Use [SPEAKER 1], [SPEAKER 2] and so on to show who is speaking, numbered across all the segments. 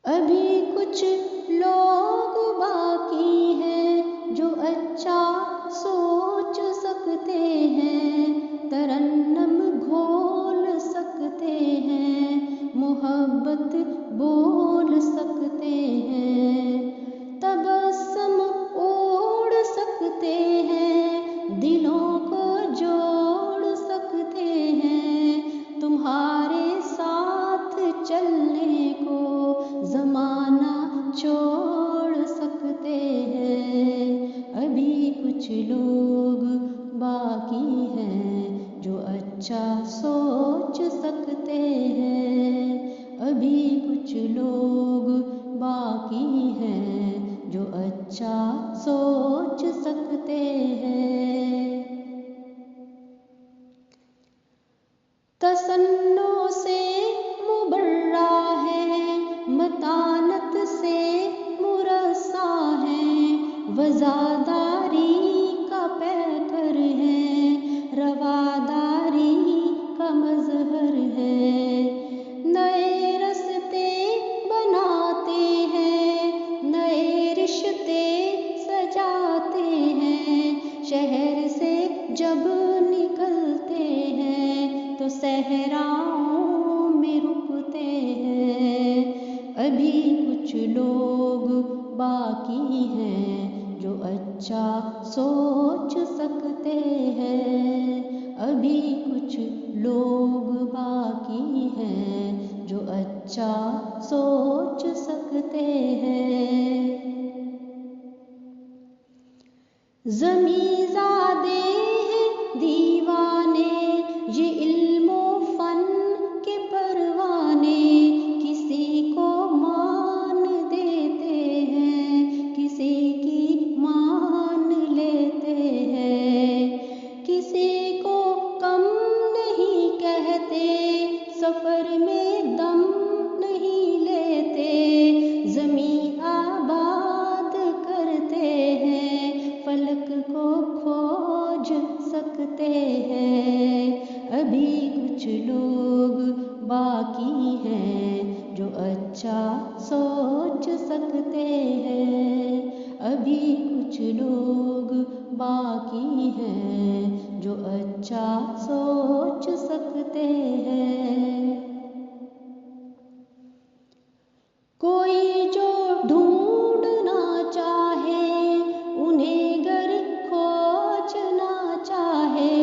[SPEAKER 1] ابھی کچھ لوگ باقی ہیں جو اچھا سوچ سکتے ہیں، ترنم گھول سکتے ہیں، محبت بول سکتے ہیں، تبسم اوڑ سکتے ہیں، دلوں کو جوڑ سکتے ہیں، تمہارے ساتھ چلنے کو زمانہ چھوڑ سکتے ہیں۔ ابھی کچھ لوگ باقی ہیں جو اچھا سوچ سکتے ہیں، ابھی کچھ لوگ باقی ہیں جو اچھا سوچ سکتے ہیں۔ تصنع سے مبرا ہے، متانت سے مرصع ہے، وزاداری کا پیکر ہے، رواداری کا مظہر ہے، نئے رستے بناتے ہیں، نئے رشتے سجاتے ہیں، شہر سے جب نکلتے ہیں تو صحراؤں میں رکتے ہیں۔ ابھی کچھ لوگ باقی ہیں جو اچھا سوچ سکتے ہیں، ابھی کچھ لوگ باقی ہیں جو اچھا سوچ سکتے ہیں۔ زمیں زادے ہیں دیوانے، یہ علم و فن کے پروانے، کسی کو مان دیتے ہیں، کسی کی مان لیتے ہیں، کسی کو کم نہیں کہتے، سفر میں دم نہیں لیتے، زمیں آباد کرتے ہیں، فلک کو کھوج سکتے ہیں۔ ابھی کچھ لوگ باقی ہیں جو اچھا سوچ سکتے ہیں، ابھی کچھ لوگ باقی ہیں جو اچھا سوچ سکتے ہیں۔ کوئی جو ڈھونڈنا چاہے، انہیں گر کھوجنا چاہے،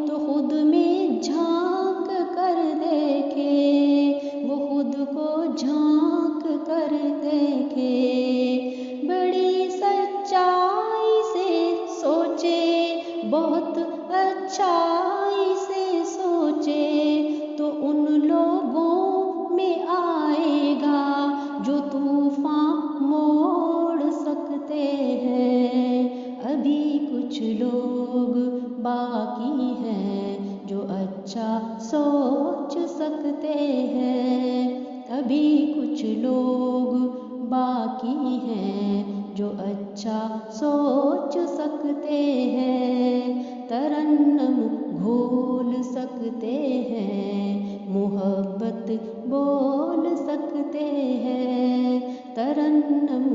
[SPEAKER 1] تو خود میں جھانک کر دیکھے، وہ خود کو جھانک کر دیکھے، بڑی سچائی سے سوچے، بہت اچھائی سے سوچے، تو ان لوگوں میں آئے گا جو طوفان موڑ سکتے ہیں۔ ابھی کچھ لوگ باقی ہیں جو اچھا سوچ سکتے ہیں، ابھی کچھ لوگ باقی ہیں جو اچھا سوچ سکتے ہیں، ترنم گھول سکتے ہیں، محبت بول سکتے ہیں، ترنم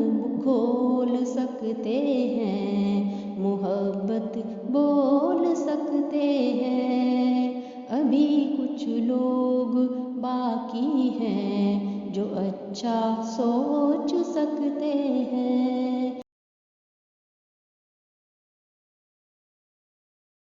[SPEAKER 1] کھول سکتے ہیں، محبت بول سکتے ہیں۔ ابھی کچھ لوگ باقی ہیں جو اچھا سوچ سکتے ہیں۔